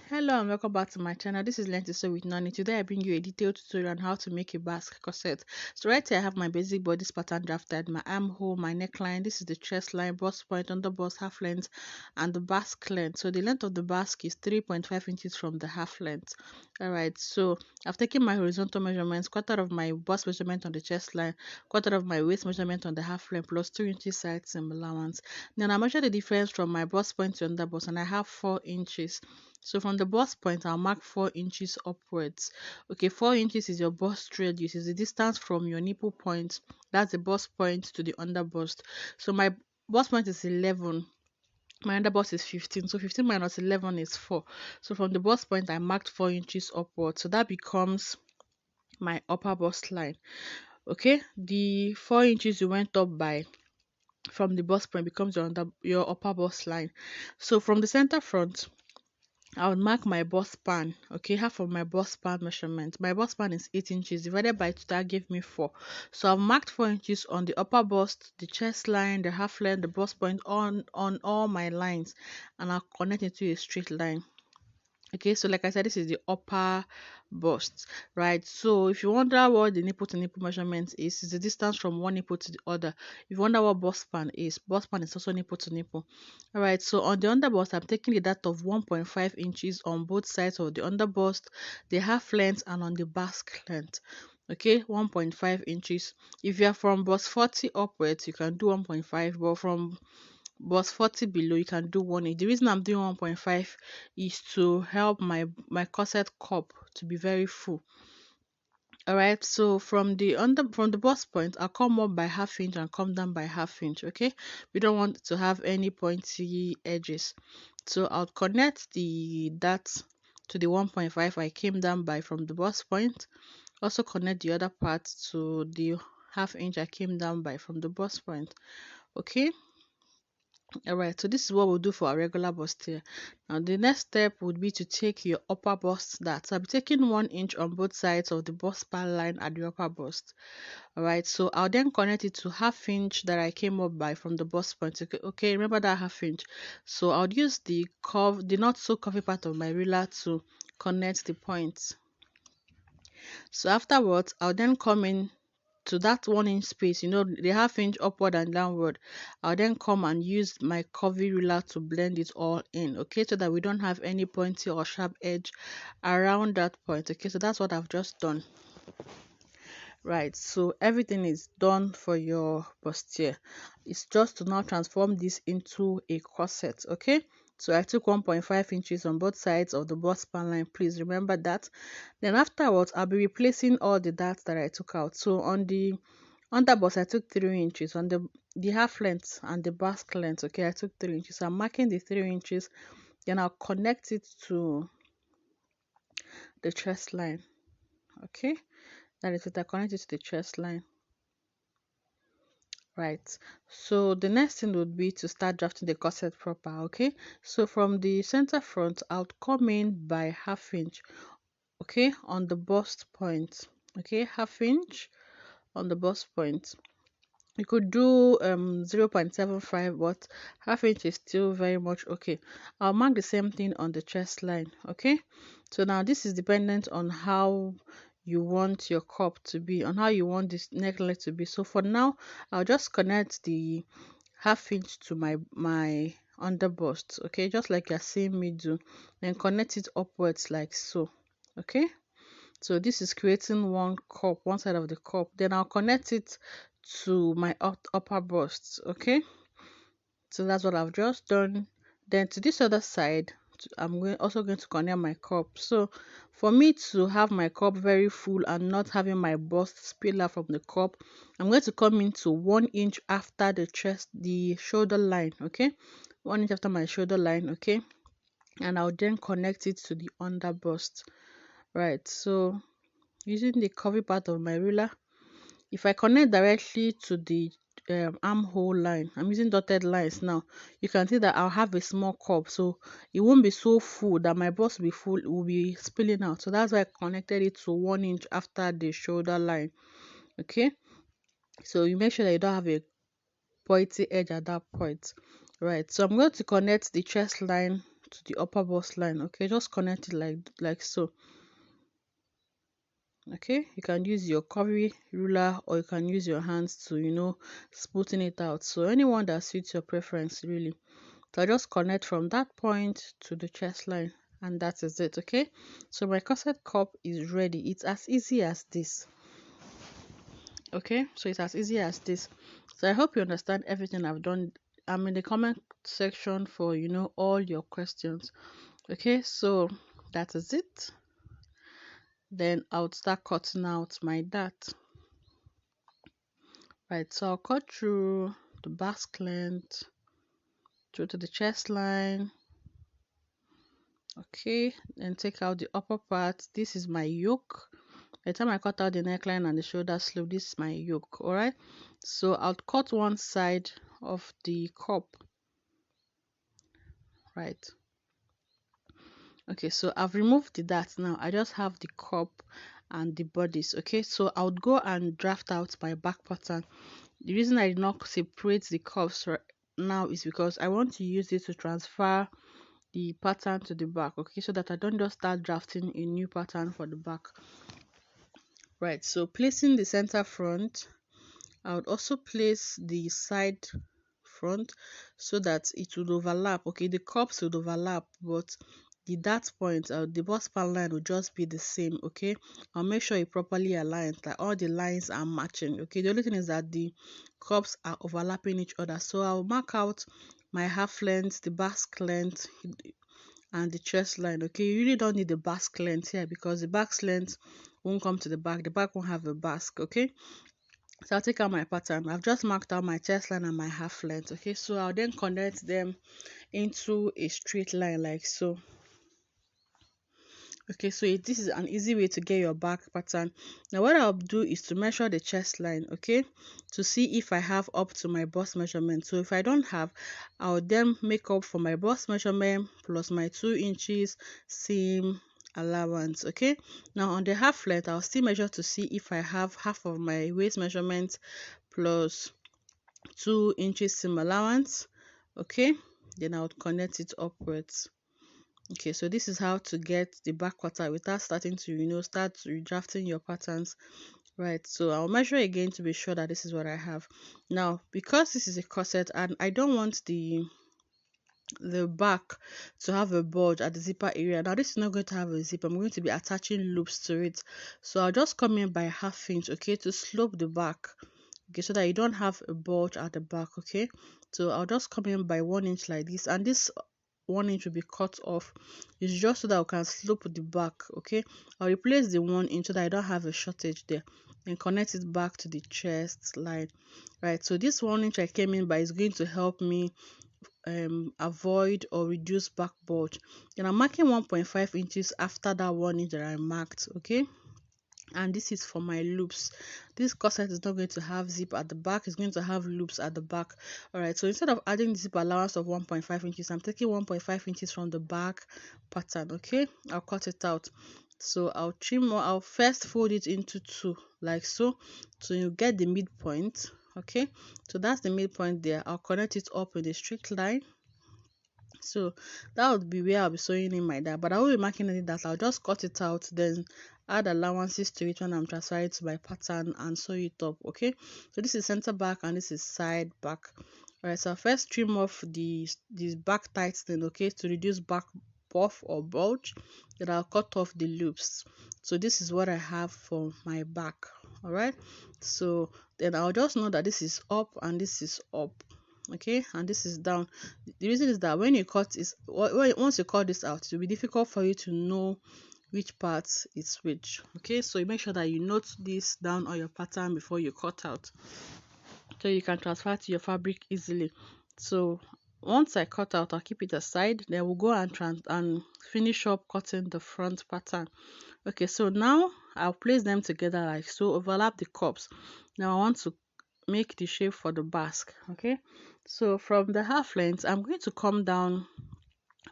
Hello and welcome back to my channel. This is Learn to Sew with Nani. Today I bring you a detailed tutorial on how to make a basque corset. So right here I have my basic bodice pattern drafted, my armhole, my neckline. This is the chest line, bust point, under bust, half length, and the basque length. So the length of the basque is 3.5 inches from the half length. Alright, so I've taken my horizontal measurements, quarter of my bust measurement on the chest line, quarter of my waist measurement on the half length, plus 2 inches side seam allowance. Then I measure the difference from my bust point to under bust, and I have 4 inches. So from the bust point, I'll mark 4 inches upwards. Okay, 4 inches is your bust radius, is the distance from your nipple point. That's the bust point to the under bust. So my bust point is 11. My under bust is 15. So 15 minus 11 is 4. So from the bust point, I marked 4 inches upwards. So that becomes my upper bust line. Okay, the 4 inches you went up by from the bust point becomes your upper bust line. So from the center front, I would mark my bust span. Okay, half of my bust span measurement. My bust span is 8 inches divided by 2, that gave me 4. So I've marked 4 inches on the upper bust, the chest line, the half length, the bust point on all my lines, and I'll connect it to a straight line. Okay, so like I said, this is the upper bust, right? So if you wonder what the nipple to nipple measurement is, it's the distance from one nipple to the other. If you wonder what bust span is also nipple to nipple. All right, so on the under bust, I'm taking the depth of 1.5 inches on both sides of the under bust, the half length, and on the basque length. Okay, 1.5 inches. If you are from bust 40 upwards, you can do 1.5, but from but 40 below you can do 1 inch. The reason I'm doing 1.5 is to help my corset cup to be very full. All right, so from the bust point, I'll come up by half inch and come down by half inch. Okay, we don't want to have any pointy edges, so I'll connect the that to the 1.5 I came down by from the bust point. Also connect the other part to the half inch I came down by from the bust point. Okay, all right, so this is what we'll do for our regular bust here. Now the next step would be to take your upper bust dart. So I'll be taking 1 inch on both sides of the bust span line at the upper bust. All right, so I'll then connect it to half inch that I came up by from the bust point. Okay, remember that half inch. So I'll use the not so curvy part of my ruler to connect the points. So afterwards, I'll then come in to that 1 inch space, the half inch upward and downward. I'll then come and use my curvy ruler to blend it all in, okay, so that we don't have any pointy or sharp edge around that point. Okay, so that's what I've just done. Right, so everything is done for your bustier. It's just to now transform this into a corset. Okay, so I took 1.5 inches on both sides of the bust span line. Please remember that. Then afterwards, I'll be replacing all the darts that I took out. So on the under bust, I took 3 inches. On the half length and the basque length, okay, I took 3 inches. I'm marking the 3 inches. Then I'll connect it to the chest line. Okay, that is it. I connect it to the chest line. Right, so the next thing would be to start drafting the corset proper. Okay, so from the center front, I'll come in by half inch, okay, on the bust point. Okay, half inch on the bust point. You could do 0.75, but half inch is still very much okay. I'll mark the same thing on the chest line. Okay, so now this is dependent on how you want your cup to be, on how you want this neckline to be. So for now, I'll just connect the half inch to my under bust. Okay, just like you're seeing me do, then connect it upwards like so. Okay, so this is creating one cup, one side of the cup. Then I'll connect it to my upper bust. Okay, so that's what I've just done. Then to this other side, I'm also going to connect my cup. So for me to have my cup very full and not having my bust spill out from the cup, I'm going to come into 1 inch after the shoulder line. Okay, 1 inch after my shoulder line. Okay, and I'll then connect it to the under bust. Right, so using the curvy part of my ruler, if I connect directly to the armhole line, I'm using dotted lines now, you can see that I'll have a small cup, so it won't be so full that my bust will be full, it will be spilling out. So that's why I connected it to 1 inch after the shoulder line. Okay, so you make sure that you don't have a pointy edge at that point. Right, so I'm going to connect the chest line to the upper bust line. Okay, just connect it like so. Okay, you can use your curvy ruler or you can use your hands to smoothen it out, so anyone that suits your preference really. So I just connect from that point to the chest line, and that is it. Okay, so my corset cup is ready. It's as easy as this. Okay, so it's as easy as this. So I hope you understand everything I've done. I'm in the comment section for all your questions. Okay, so that is it. Then I'll start cutting out my dart. Right, so I'll cut through the basque length, through to the chest line. Okay, then take out the upper part. This is my yoke. By the time I cut out the neckline and the shoulder sleeve, this is my yoke. All right, so I'll cut one side of the cup. Right. Okay, so I've removed the dart now. I just have the cup and the bodice. Okay, so I would go and draft out my back pattern. The reason I did not separate the cups now is because I want to use it to transfer the pattern to the back. Okay, so that I don't just start drafting a new pattern for the back. Right, so placing the center front, I would also place the side front so that it would overlap. Okay, the cups would overlap, but the dart point, the bust span line will just be the same. Okay, I'll make sure it properly aligns, like all the lines are matching. Okay, the only thing is that the cups are overlapping each other, so I'll mark out my half length, the basque length, and the chest line. Okay, you really don't need the basque length here because the basque length won't come to the back won't have a basque. Okay, so I'll take out my pattern. I've just marked out my chest line and my half length. Okay, so I'll then connect them into a straight line like so. Okay, so this is an easy way to get your back pattern. Now what I'll do is to measure the chest line, okay, to see if I have up to my bust measurement. So if I don't have, I'll then make up for my bust measurement plus my 2 inches seam allowance. Okay, now on the half length, I'll still measure to see if I have half of my waist measurement plus 2 inches seam allowance. Okay, then I'll connect it upwards. Okay, so this is how to get the back pattern without starting to start redrafting your patterns. Right, so I'll measure again to be sure that this is what I have. Now because this is a corset and I don't want the back to have a bulge at the zipper area. Now this is not going to have a zip. I'm going to be attaching loops to it, so I'll just come in by 1/2 inch, okay, to slope the back. Okay, so that you don't have a bulge at the back. Okay, so I'll just come in by 1 inch like this, and this 1 inch will be cut off. It's just so that we can slope the back. Okay, I'll replace the 1 inch so that I don't have a shortage there, and connect it back to the chest line. Right, so this 1 inch I came in by is going to help me avoid or reduce back bulge. Then I'm marking 1.5 inches after that 1 inch that I marked. Okay, and this is for my loops. This corset is not going to have zip at the back, it's going to have loops at the back. All right, so instead of adding the zip allowance of 1.5 inches, I'm taking 1.5 inches from the back pattern. Okay, I'll cut it out. So I'll trim more. I'll first fold it into 2 like so you get the midpoint. Okay, so that's the midpoint there. I'll connect it up in a straight line. So that would be where I'll be sewing in my dart, but I won't be marking any that. I'll just cut it out, then add allowances to it when I'm transferring to my pattern and sew it up. Okay, so this is center back and this is side back. All right, so I'll first trim off this back tightening, okay, to reduce back puff or bulge. Then I'll cut off the loops. So this is what I have for my back. All right, so then I'll just know that this is up and this is up. Okay, and this is down. The reason is that when you cut is once you cut this out, it will be difficult for you to know which part is which. Okay, so you make sure that you note this down on your pattern before you cut out, so you can transfer to your fabric easily. So once I cut out, I'll keep it aside, then we'll go and finish up cutting the front pattern. Okay, so now I'll place them together like so, overlap the cups. Now I want to make the shape for the basque. Okay, so from the half length, I'm going to come down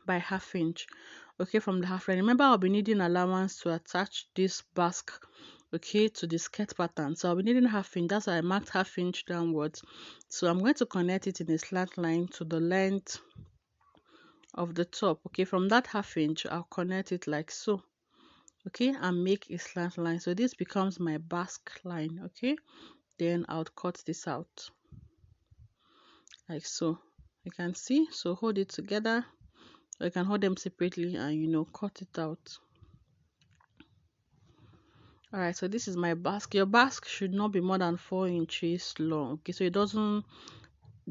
by 1/2 inch. Okay, from the half length, remember I'll be needing allowance to attach this basque, okay, to the skirt pattern. So I'll be needing 1/2 inch. That's why I marked 1/2 inch downwards. So I'm going to connect it in a slant line to the length of the top. Okay, from that half inch I'll connect it like so. Okay, and make a slant line. So this becomes my basque line. Okay, then I'll cut this out like so. You can see, so hold it together, or you can hold them separately and cut it out. All right, so this is my basque. Your basque should not be more than 4 inches long. Okay, so it doesn't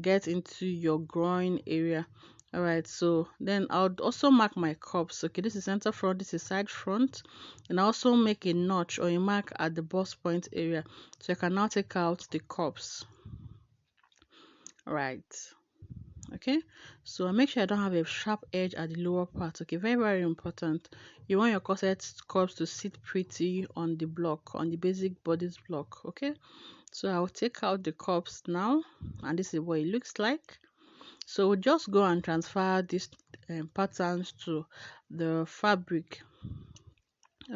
get into your groin area. All right, so then I'll also mark my cups. Okay, this is center front, this is side front, and I also make a notch or a mark at the bust point area, so I can now take out the cups. All right, okay, so make sure I don't have a sharp edge at the lower part. Okay, very, very important. You want your corset cups to sit pretty on the block, on the basic bodice block. Okay, so I'll take out the cups now, and this is what it looks like. So we'll just go and transfer these patterns to the fabric.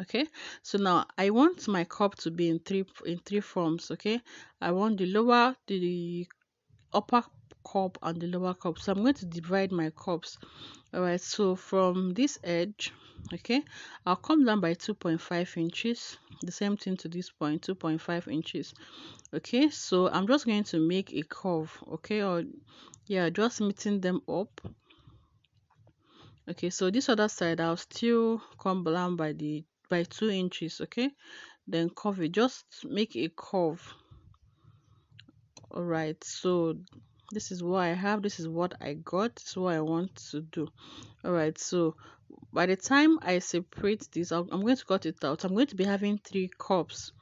Okay, so now I want my cup to be in three forms. Okay, I want the upper cup and the lower cup, so I'm going to divide my cups. All right, so from this edge, okay, I'll come down by 2.5 inches, the same thing to this point, 2.5 inches. Okay, so I'm just going to make a curve. Okay, or yeah, just meeting them up. Okay, so this other side I'll still come down by 2 inches. Okay, then curve it, just make a curve. All right, so this is what I have, this is what I got, this is what I want to do. All right, so by the time I separate this, I'm going to cut it out. I'm going to be having 3 cups.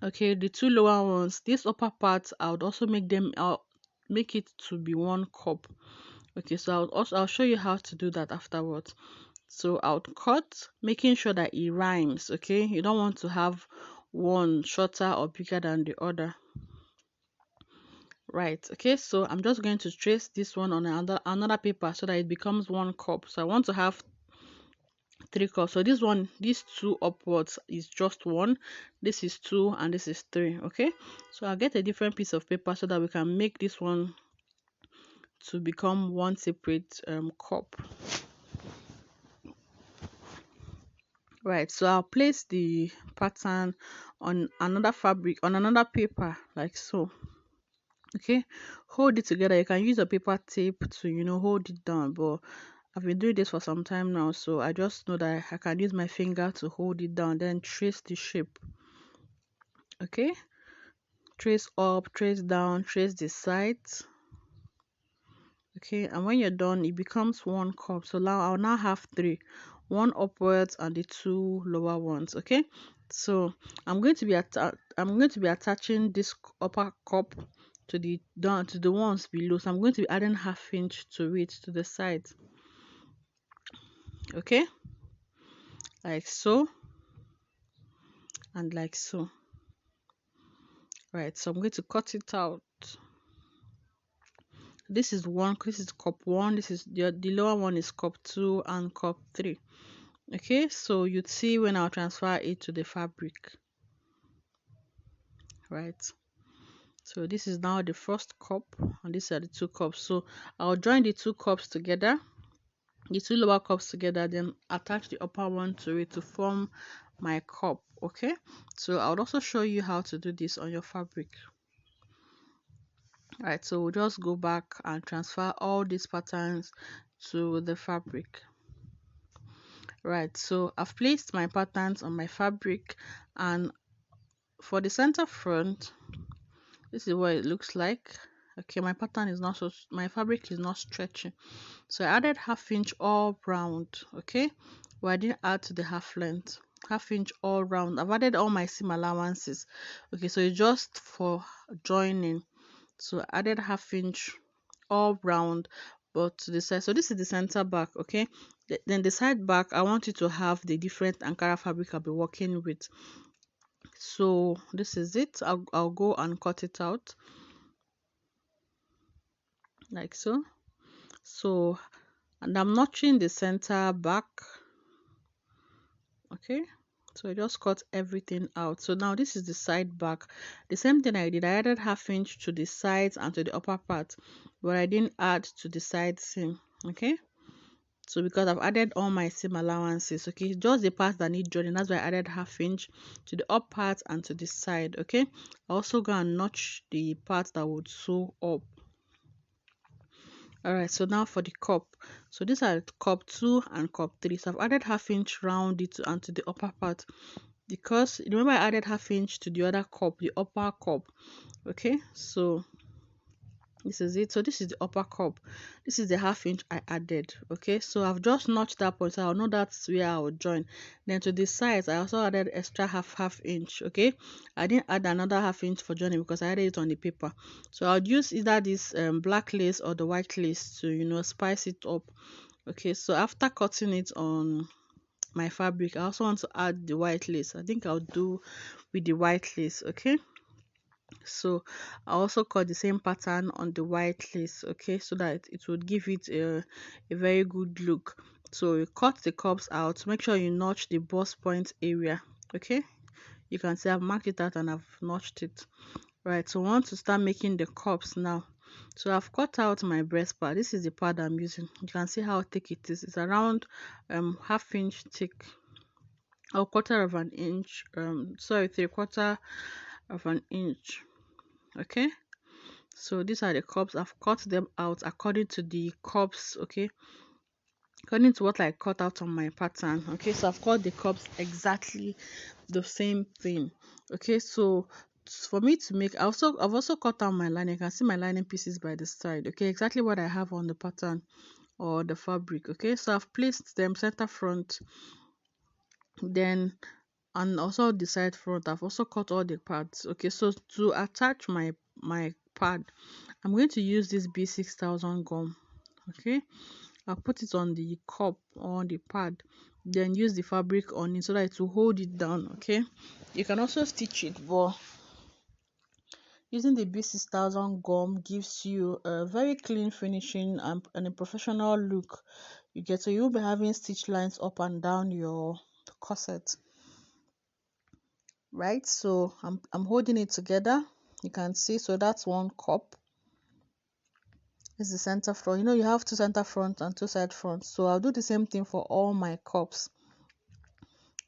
Okay, the 2 lower ones, this upper part I would also I'll make it to be 1 cup. Okay, so I'll show you how to do that afterwards. So I'll cut, making sure that it rhymes. Okay, you don't want to have one shorter or bigger than the other. Right, okay, so I'm just going to trace this one on another paper so that it becomes 1 cup. So I want to have 3 cups. So this one, these 2 upwards is just 1, this is 2, and this is 3. Okay, so I'll get a different piece of paper so that we can make this one to become 1 separate cup. Right, so I'll place the pattern on another fabric, on another paper like so. Okay, hold it together. You can use a paper tape to hold it down, but I've been doing this for some time now, so I just know that I can use my finger to hold it down, then trace the shape. Okay, trace up, trace down, trace the sides. Okay, and when you're done, it becomes 1 cup. So now I'll now have 3, 1 upwards and the 2 lower ones. Okay, so I'm going to be attaching this upper cup to the ones below. So I'm going to be adding ½ inch to it, to the sides. Okay, like so and like so. Right, so I'm going to cut it out. This is cup 1, this is the lower one is cup 2 and cup 3. Okay, so you'd see when I'll transfer it to the fabric. Right, so this is now the first cup and these are the 2 cups. So I'll join the 2 cups together, the 2 lower cups together, then attach the upper one to it to form my cup. Okay, so I'll also show you how to do this on your fabric. Right, so we'll just go back and transfer all these patterns to the fabric. Right, so I've placed my patterns on my fabric, and for the center front, this is what it looks like. Okay, my fabric is not stretching, so I added ½ inch all round. Okay, but I didn't add to the half length. ½ inch all round. I've added all my seam allowances. Okay, so it's just for joining. So I added ½ inch all round, but to the side. So this is the center back. Okay, then the side back, I want you to have the different Ankara fabric I'll be working with. So this is it. I'll go and cut it out like so. So, and I'm notching the center back. Okay, so I just cut everything out. So now this is the side back. The same thing I did, I added ½ inch to the sides and to the upper part, but I didn't add to the side seam. Okay, So because I've added all my seam allowances, okay, just the parts that need joining, that's why I added half inch to the up part and to the side. Okay, I also go and notch the part that would sew up. All right, so now for the cup. So these are cup 2 and cup 3. So I've added half inch round it and to the upper part, because remember I added half inch to the other cup, the upper cup. Okay, so this is it. So this is the upper cup, this is the half inch I added. Okay, so I've just notched that point, so I'll know that's where I will join. Then to the sides I also added extra half inch. Okay, I didn't add another half inch for joining because I added it on the paper. So I'll use either this black lace or the white lace to, spice it up. Okay, so after cutting it on my fabric, I also want to add the white lace. I think I'll do with the white lace. Okay, so I also cut the same pattern on the white lace. Okay, so that it would give it a very good look. So you cut the cups out, make sure you notch the bust point area. Okay, you can see I've marked it out and I've notched it. Right, so I want to start making the cups now. So I've cut out my breast part. This is the part I'm using. You can see how thick it is. It's around half inch thick, or quarter of an inch, sorry, 3/4 of an inch. Okay, so these are the cups. I've cut them out according to the cups. Okay, according to what I cut out on my pattern. Okay, so I've cut the cups exactly the same thing. Okay, so for me to make, I've also cut out my lining. You can see my lining pieces by the side. Okay, exactly what I have on the pattern or the fabric. Okay, so I've placed them center front, then and also the side front. I've also cut all the parts. Okay, so to attach my pad, I'm going to use this B6000 gum. Okay, I'll put it on the cup or on the pad, then use the fabric on it so that it will hold it down. Okay, you can also stitch it, but using the B6000 gum gives you a very clean finishing and a professional look. You get, so you'll be having stitch lines up and down your corset. Right, so I'm holding it together. You can see, so that's one cup. This is the center front. You have two center front and two side fronts, so I'll do the same thing for all my cups.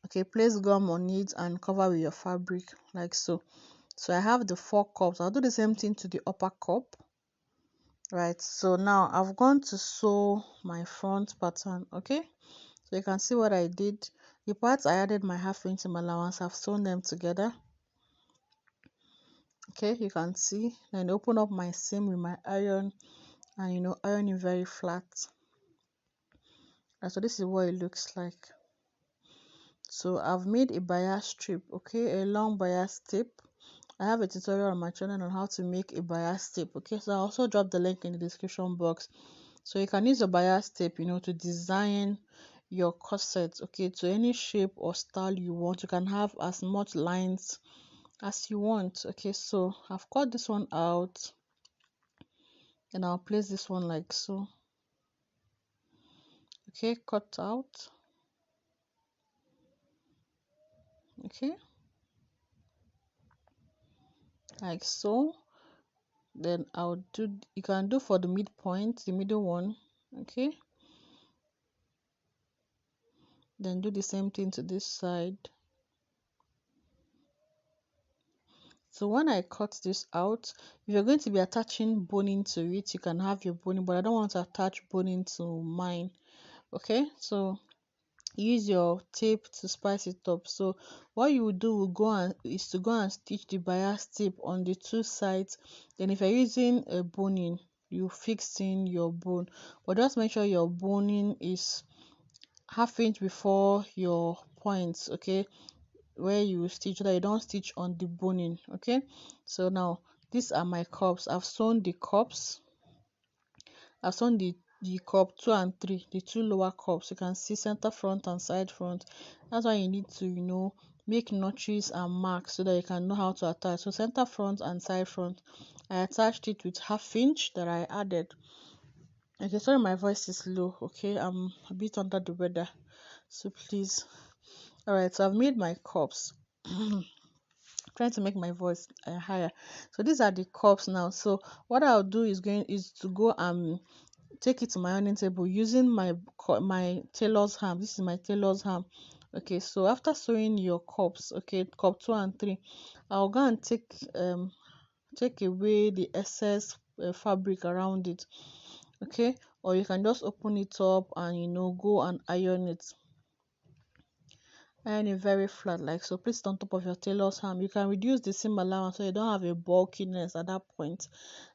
Okay, place gum on it and cover with your fabric like so. So I have the 4 cups. I'll do the same thing to the upper cup. Right, so now I've gone to sew my front pattern. Okay, so you can see what I did. The parts I added my half inch seam allowance, I've sewn them together. Okay, you can see, then open up my seam with my iron and iron it very flat. And so this is what it looks like. So I've made a bias strip. Okay, a long bias tape. I have a tutorial on my channel on how to make a bias tape. Okay, so I'll also drop the link in the description box, so you can use a bias tape to design your corset, okay, to any shape or style you want. You can have as much lines as you want. Okay, so I've cut this one out and I'll place this one like so. Okay, cut out. Okay, like so. Then I'll do, you can do for the midpoint, the middle one. Okay, then do the same thing to this side. So when I cut this out, if you're going to be attaching boning to it, you can have your boning, but I don't want to attach boning to mine. Okay, so use your tape to spice it up. So what you will do is to go and stitch the bias tape on the 2 sides. Then if you're using a boning, you fix in your bone, but just make sure your boning is half inch before your points. Okay, where you stitch, so that you don't stitch on the boning. Okay, so now these are my cups. I've sewn the cups. I've sewn the cup 2 and 3, the 2 lower cups. You can see center front and side front. That's why you need to make notches and marks so that you can know how to attach. So center front and side front, I attached it with half inch that I added. Okay, sorry my voice is low. Okay, I'm a bit under the weather, so please. All right, so I've made my cups. Trying to make my voice higher. So these are the cups now. So what I'll do is to go and take it to my ironing table using my tailor's ham. This is my tailor's ham. Okay, so after sewing your cups, okay, cup 2 and 3, I'll go and take away the excess fabric around it. Okay, or you can just open it up and go and iron it very flat like so. Place it on top of your tailor's ham. You can reduce the seam allowance so you don't have a bulkiness at that point.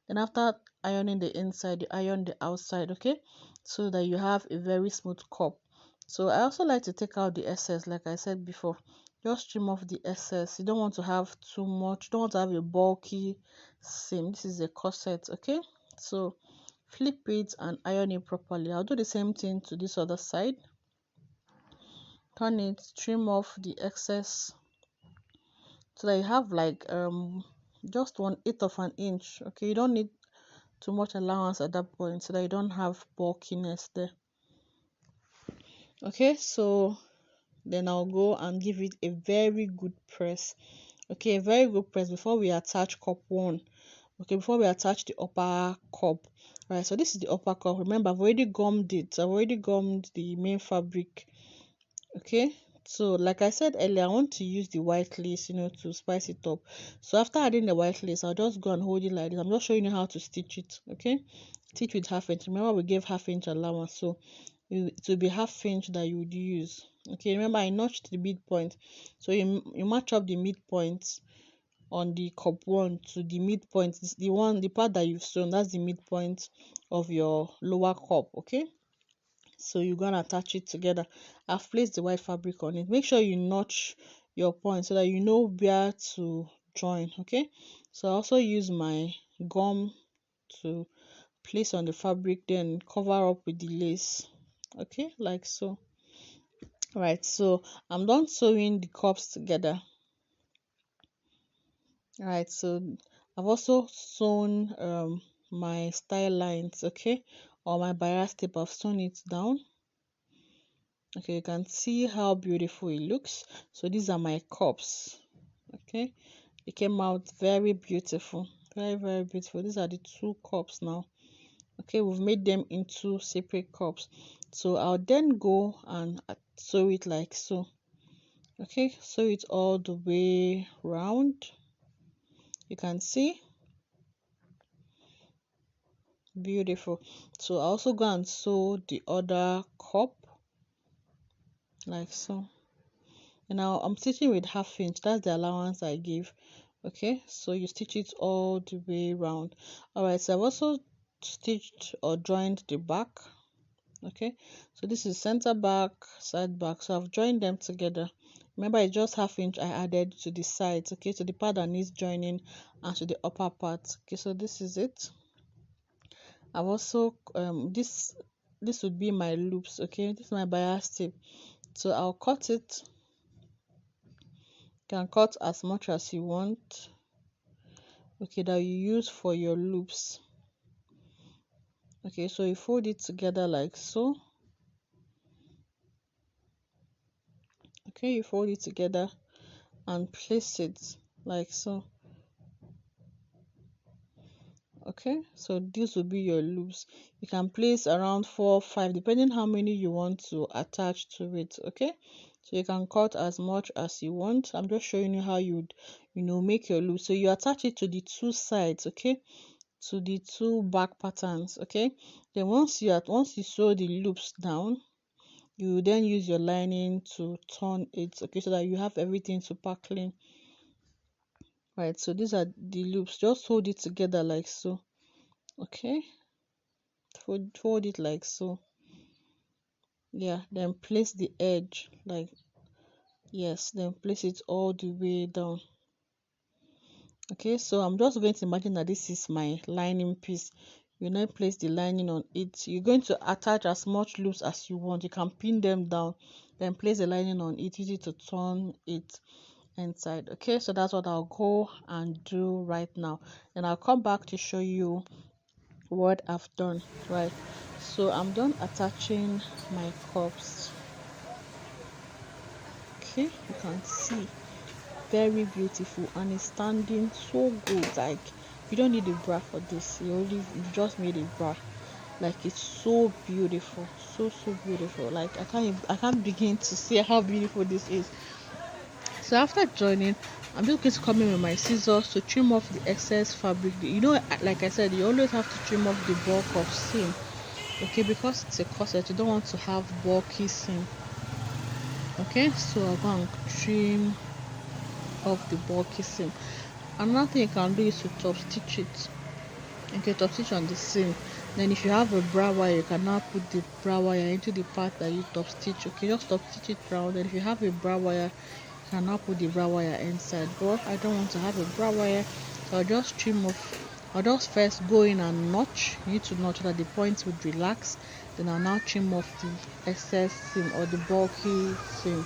Then after ironing the inside, you iron the outside, okay, so that you have a very smooth cup. So I also like to take out the excess, like I said before. Just trim off the excess. You don't want to have too much. You don't want to have a bulky seam. This is a corset, okay? So flip it and iron it properly. I'll do the same thing to this other side. Turn it, trim off the excess so that you have like just 1/8 of an inch. Okay, you don't need too much allowance at that point so that you don't have bulkiness there. Okay, so then I'll go and give it a very good press. Okay, a very good press before we attach cup 1. Okay, before we attach the upper cup. Right, so this is the upper cup. Remember, I've already gummed it. I've already gummed the main fabric. Okay, so like I said earlier, I want to use the white lace to spice it up. So after adding the white lace, I'll just go and hold it like this. I'm just showing you how to stitch it. Okay, stitch with 1/2 inch. Remember, we gave 1/2 inch allowance, so it will be 1/2 inch that you would use. Okay, remember I notched the midpoint, so you match up the midpoint on the cup 1 to the midpoint. The part that you've sewn, that's the midpoint of your lower cup. Okay, so you're gonna attach it together. I've placed the white fabric on it. Make sure you notch your point so that you know where to join. Okay, so I also use my gum to place on the fabric, then cover up with the lace. Okay, like so. Right, so I'm done sewing the cups together. Right, so I've also sewn my style lines, okay, or my bias tape. I've sewn it down. Okay, you can see how beautiful it looks. So these are my cups. Okay, it came out very beautiful, very, very beautiful. These are the 2 cups now. Okay, we've made them into separate cups. So I'll then go and sew it like so. Okay, sew it all the way round. You can see, beautiful. So I also go and sew the other cup like so. And now I'm stitching with 1/2 inch. That's the allowance I give. Okay, so you stitch it all the way round. All right, so I've also stitched or joined the back. Okay, so this is center back, side back. So I've joined them together. Remember, it's just 1/2 inch I added to the sides. Okay, to the part that needs joining and to the upper part. Okay, so this is it. I've also this would be my loops. Okay, this is my bias tape. So I'll cut it. You can cut as much as you want. Okay, that you use for your loops. Okay, so you fold it together like so. Okay, you fold it together and place it like so. Okay, so this will be your loops. You can place around 4 or 5 depending how many you want to attach to it. Okay, so you can cut as much as you want. I'm just showing you how you'd make your loop. So you attach it to the 2 sides, okay, to the 2 back patterns. Okay, then once you sew the loops down, you then use your lining to turn it, okay, so that you have everything super clean. Right, so these are the loops. Just hold it together like so. Okay, fold it like so. Yeah, then place the edge like, yes, then place it all the way down. Okay, so I'm just going to imagine that this is my lining piece. You now place the lining on it. You're going to attach as much loops as you want. You can pin them down, then place the lining on it. Use it to turn it inside. Okay, so that's what I'll go and do right now. And I'll come back to show you what I've done. Right, so I'm done attaching my cups. Okay, you can see, very beautiful, and it's standing so good. Like, you don't need a bra for this. You just made a bra. Like it's so beautiful, so beautiful. Like I can't begin to see how beautiful this is. So after joining, I'm just going to come in with my scissors to trim off the excess fabric. You know, like I said, you always have to trim off the bulk of seam. Okay, because it's a corset, you don't want to have bulky seam. Okay, so I'm going to trim off the bulky seam. Another thing you can do is to top stitch it. Okay, top stitch on the seam. Then if you have a bra wire, you can now put the bra wire into the part that you top stitch. Okay, just top stitch it round. Then if you have a bra wire, you can now put the bra wire inside. But I don't want to have a bra wire, so I'll just trim off. I'll just first go in and notch. You need to notch so that the points would relax. Then I'll now trim off the excess seam or the bulky seam.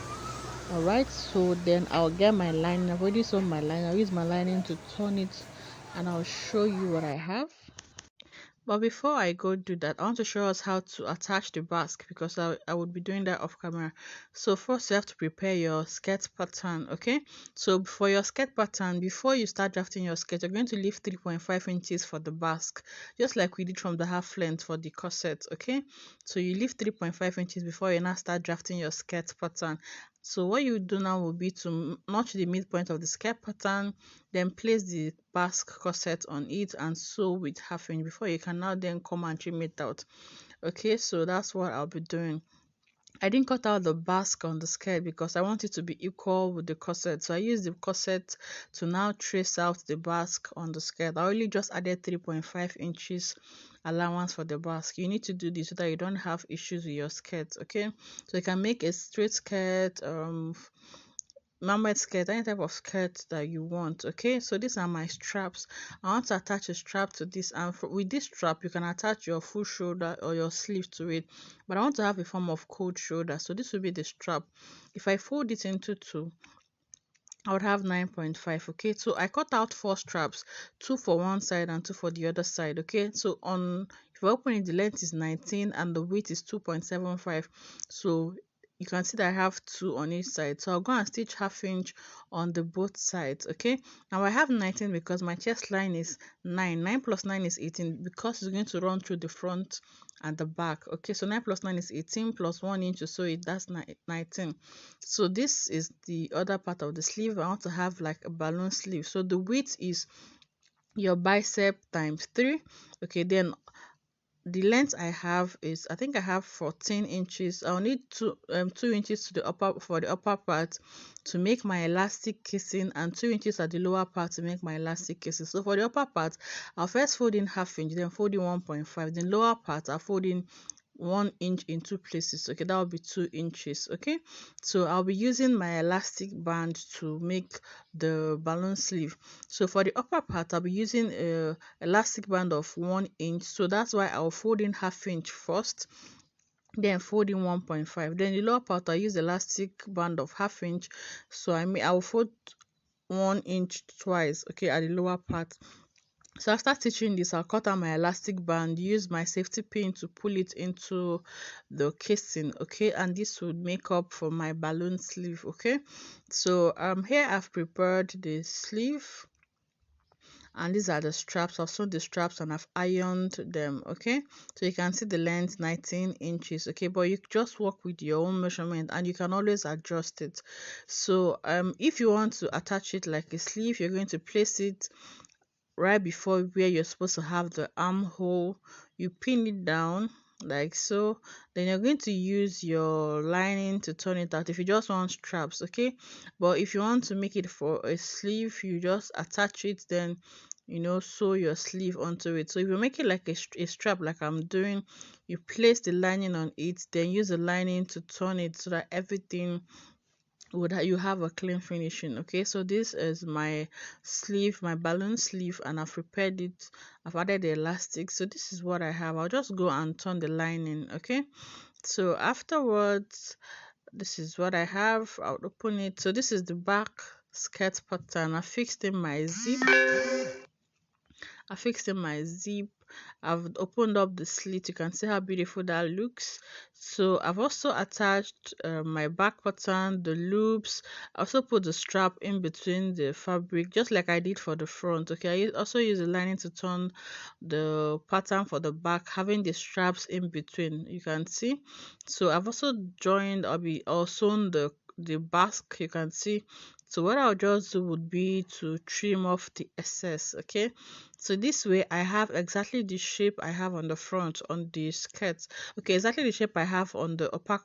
Alright, so then I'll get my lining. I've already sewn my lining. I'll use my lining to turn it, and I'll show you what I have. But before I go do that, I want to show us how to attach the basque, because I would be doing that off camera. So first you have to prepare your skirt pattern, okay? So for your skirt pattern, before you start drafting your skirt, you're going to leave 3.5 inches for the basque, just like we did from the half length for the corset, okay? So you leave 3.5 inches before you now start drafting your skirt pattern. So what you do now will be to notch the midpoint of the skirt pattern, then place the basque corset on it and sew with half inch before you can now then come and trim it out. Okay, so that's what I'll be doing. I didn't cut out the basque on the skirt because I want it to be equal with the corset. So I used the corset to now trace out the basque on the skirt. I only just added 3.5 inches allowance for the basque. You need to do this so that you don't have issues with your skirt, okay? So you can make a straight skirt, marmite skirt, any type of skirt that you want. Okay, so these are my straps. I want to attach a strap to this, and with this strap you can attach your full shoulder or your sleeve to it, but I want to have a form of cold shoulder, so this will be the strap. If I fold it into two, I would have 9.5. Okay, so I cut out four straps, two for one side and two for the other side. Okay, so on, if I open it, the length is 19 and the width is 2.75. So you can see that I have two on each side. So I'll go and stitch half inch on the both sides. Okay, now I have 19 because my chest line is 9 plus 9 is 18, because it's going to run through the front and the back. Okay, so 9 plus 9 is 18 plus 1 inch, so it that's 19. So this is the other part of the sleeve. I want to have like a balloon sleeve, so the width is your bicep times 3. Okay, then the length I have is, I think I have 14 inches. I'll need 2 inches to the upper, for the upper part, to make my elastic casing, and 2 inches at the lower part to make my elastic casing. So for the upper part, I'll first fold in half inch, then fold in 1.5, then lower part I'll fold in 1 inch in two places. Okay, that will be 2 inches. Okay, so I'll be using my elastic band to make the balloon sleeve. So for the upper part, I'll be using a elastic band of 1 inch, so that's why I'll fold in half inch first, then fold in 1.5. Then the lower part, I use elastic band of half inch, so I'll fold 1 inch twice, okay, at the lower part. So after stitching this, I'll cut out my elastic band, use my safety pin to pull it into the casing, okay, and this would make up for my balloon sleeve. Okay, so here I've prepared the sleeve, and these are the straps. I've sewn the straps and I've ironed them. Okay, so you can see the length 19 inches. Okay, but you just work with your own measurement and you can always adjust it. So if you want to attach it like a sleeve, you're going to place it right before where you're supposed to have the armhole. You pin it down like so, then you're going to use your lining to turn it out if you just want straps. Okay, but if you want to make it for a sleeve, you just attach it, then sew your sleeve onto it. So if you make it like a strap like I'm doing, you place the lining on it, then use the lining to turn it so that everything would you have a clean finishing. Okay, so this is my sleeve, my balloon sleeve, and I've prepared it. I've added the elastic, so this is what I have. I'll just go and turn the lining. Okay, so afterwards, this is what I have. I'll open it. So this is the back skirt pattern. I fixed in my zip, I fixed in my zip. I've opened up the slit. You can see how beautiful that looks. So I've also attached my back pattern, the loops. I also put the strap in between the fabric, just like I did for the front. Okay, also use the lining to turn the pattern for the back, having the straps in between. You can see. So I've also joined or sewn the basque. You can see. So what I'll just do would be to trim off the excess. Okay, so this way I have exactly the shape I have on the front on the skirt. Okay, exactly the shape I have on the upper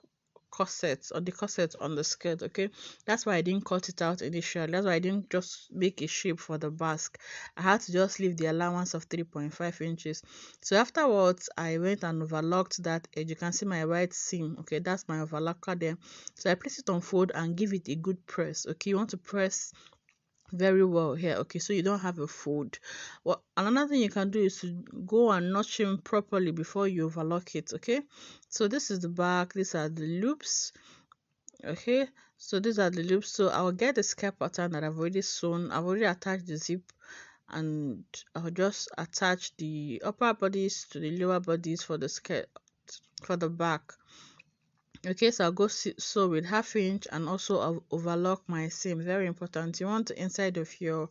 corset, or the corset on the skirt. Okay, that's why I didn't cut it out initially. That's why I didn't just make a shape for the basque. I had to just leave the allowance of 3.5 inches. So afterwards I went and overlocked that edge. You can see my white seam. Okay, that's my overlocker there. So I place it on fold and give it a good press. Okay, you want to press very well here. Okay, so you don't have a fold. Well, another thing you can do is to go and notch him properly before you overlock it. Okay, so this is the back, these are the loops. Okay, so these are the loops. So I'll get the skirt pattern that I've already sewn. I've already attached the zip, and I'll just attach the upper bodies to the lower bodies for the skirt for the back. Okay, so I'll go sew with half inch, and also I'll overlock my seam. Very important. You want the inside of your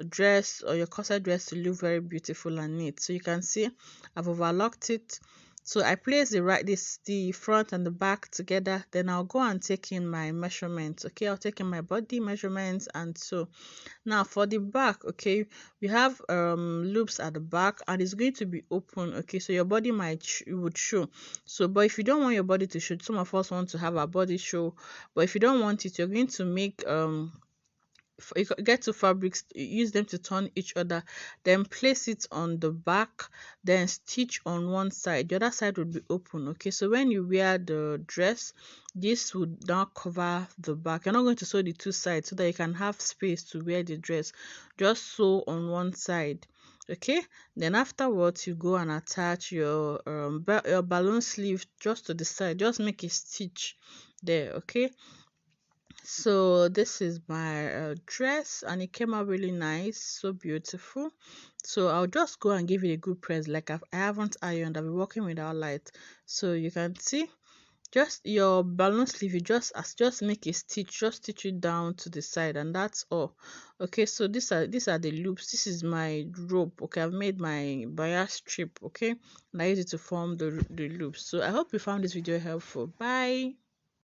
dress or your corset dress to look very beautiful and neat. So you can see I've overlocked it. So I place the front and the back together. Then I'll go and take in my measurements. Okay, I'll take in my body measurements, and so now for the back. Okay, we have loops at the back, and it's going to be open. Okay, so your body would show. So but if you don't want your body to show, some of us want to have our body show, but if you don't want it, you're going to make you get two fabrics, use them to turn each other, then place it on the back, then stitch on one side, the other side would be open. Okay, so when you wear the dress, this would now cover the back. You're not going to sew the two sides so that you can have space to wear the dress. Just sew on one side. Okay, then afterwards you go and attach your your balloon sleeve just to the side. Just make a stitch there. Okay, so this is my dress, and it came out really nice, so beautiful. So I'll just go and give it a good press. Like I haven't ironed, I've been working without light. So you can see just your balloon sleeve, you just make a stitch, just stitch it down to the side, and that's all. Okay, so these are the loops. This is my rope. Okay, I've made my bias strip. Okay, and I use it to form the loops. So I hope you found this video helpful. Bye.